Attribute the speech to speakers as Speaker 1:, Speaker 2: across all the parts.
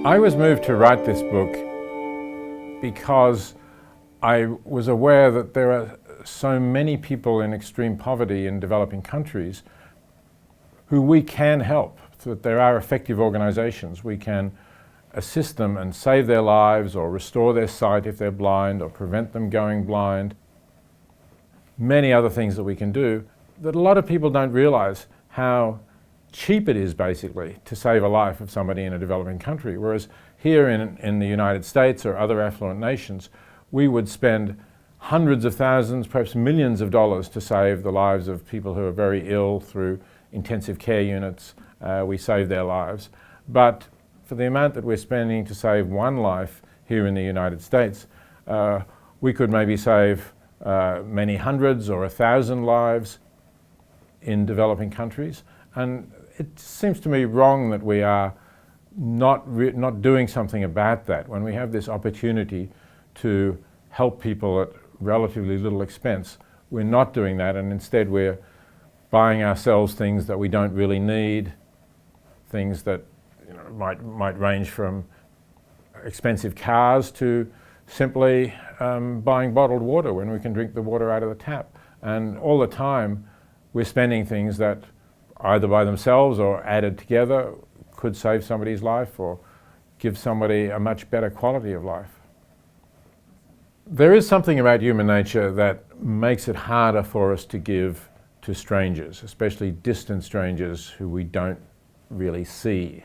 Speaker 1: I was moved to write this book because I was aware that there are so many people in extreme poverty in developing countries who we can help, that there are effective organizations. We can assist them and save their lives or restore their sight if they're blind or prevent them going blind. Many other things that we can do that a lot of people don't realize how cheap it is basically to save a life of somebody in a developing country. Whereas here in the United States or other affluent nations, we would spend hundreds of thousands, perhaps millions of dollars to save the lives of people who are very ill through intensive care units. We save their lives. But for the amount that we're spending to save one life here in the United States, we could maybe save many hundreds or 1,000 lives in developing countries. And it seems to me wrong that we are not doing something about that when we have this opportunity to help people at relatively little expense. We're not doing that, and instead we're buying ourselves things that we don't really need, things that might range from expensive cars to simply buying bottled water when we can drink the water out of the tap. And all the time we're spending things that either by themselves or added together could save somebody's life or give somebody a much better quality of life. There is something about human nature that makes it harder for us to give to strangers, especially distant strangers who we don't really see.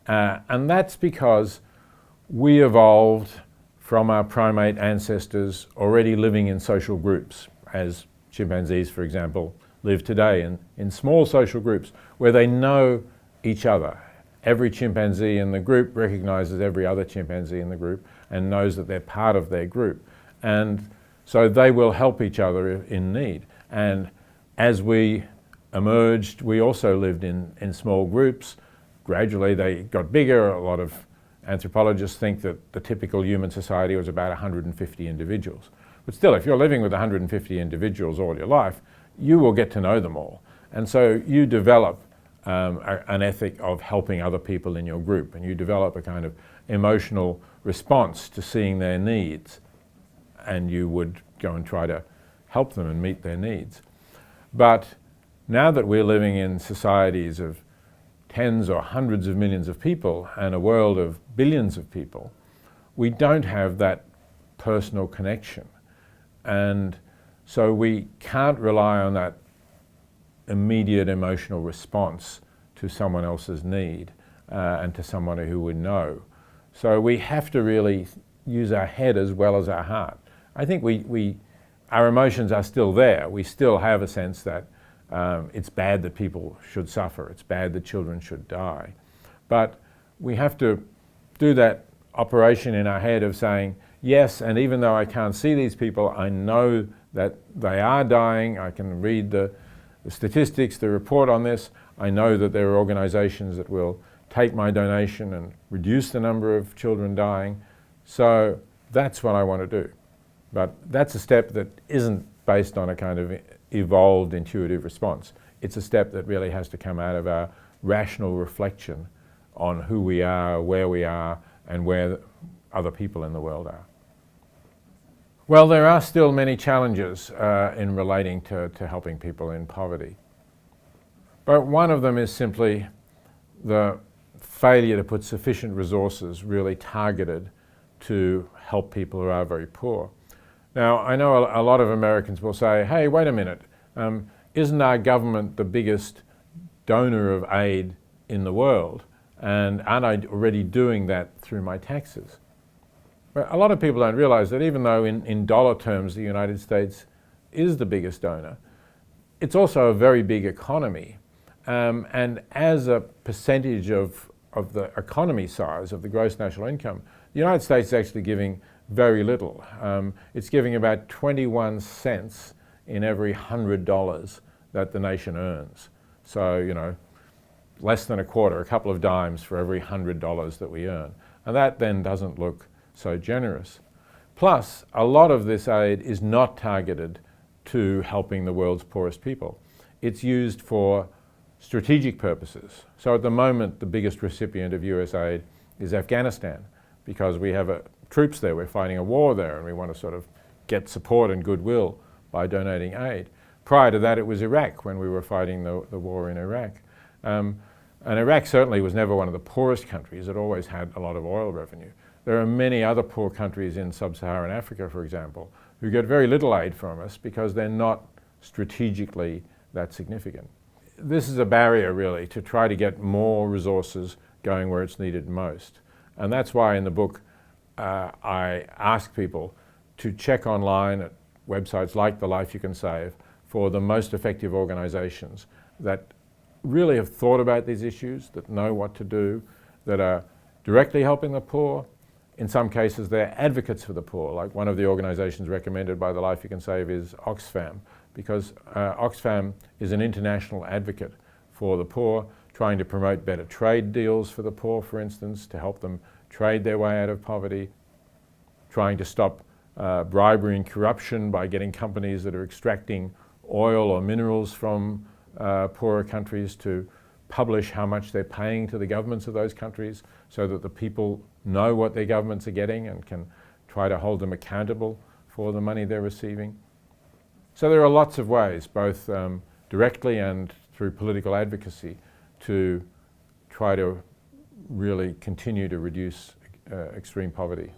Speaker 1: And that's because we evolved from our primate ancestors already living in social groups, as chimpanzees, for example, live today in small social groups where they know each other. Every chimpanzee in the group recognizes every other chimpanzee in the group and knows that they're part of their group. And so they will help each other in need. And as we emerged, we also lived in small groups. Gradually they got bigger. A lot of anthropologists think that the typical human society was about 150 individuals. But still, if you're living with 150 individuals all your life, you will get to know them all. And so you develop an ethic of helping other people in your group, and you develop a kind of emotional response to seeing their needs, and you would go and try to help them and meet their needs. But now that we're living in societies of tens or hundreds of millions of people and a world of billions of people, we don't have that personal connection. And so we can't rely on that immediate emotional response to someone else's need and to someone who we know. So we have to really use our head as well as our heart. I think our emotions are still there. We still have a sense that it's bad that people should suffer. It's bad that children should die. But we have to do that operation in our head of saying, yes, and even though I can't see these people, I know that they are dying. I can read the statistics, the report on this. I know that there are organizations that will take my donation and reduce the number of children dying. So that's what I want to do. But that's a step that isn't based on a kind of evolved intuitive response. It's a step that really has to come out of our rational reflection on who we are, where we are, and where other people in the world are. Well, there are still many challenges in relating to helping people in poverty. But one of them is simply the failure to put sufficient resources really targeted to help people who are very poor. Now, I know a lot of Americans will say, hey, wait a minute, isn't our government the biggest donor of aid in the world? And aren't I already doing that through my taxes? But a lot of people don't realize that even though in dollar terms the United States is the biggest donor, it's also a very big economy. And as a percentage of the economy size of the gross national income, the United States is actually giving very little. It's giving about 21 cents in every $100 that the nation earns. So, less than a quarter, a couple of dimes for every $100 that we earn. And that then doesn't look so generous. Plus, a lot of this aid is not targeted to helping the world's poorest people. It's used for strategic purposes. So at the moment, the biggest recipient of US aid is Afghanistan, because we have troops there, we're fighting a war there, and we want to sort of get support and goodwill by donating aid. Prior to that, it was Iraq, when we were fighting the war in Iraq. And Iraq certainly was never one of the poorest countries. It always had a lot of oil revenue. There are many other poor countries in sub-Saharan Africa, for example, who get very little aid from us because they're not strategically that significant. This is a barrier, really, to try to get more resources going where it's needed most. And that's why in the book I ask people to check online at websites like The Life You Can Save for the most effective organisations that really have thought about these issues, that know what to do, that are directly helping the poor. In some cases, they're advocates for the poor. Like one of the organisations recommended by The Life You Can Save is Oxfam, because Oxfam is an international advocate for the poor, trying to promote better trade deals for the poor, for instance, to help them trade their way out of poverty, trying to stop bribery and corruption by getting companies that are extracting oil or minerals from poorer countries to publish how much they're paying to the governments of those countries so that the people know what their governments are getting and can try to hold them accountable for the money they're receiving. So there are lots of ways, both directly and through political advocacy, to try to really continue to reduce extreme poverty.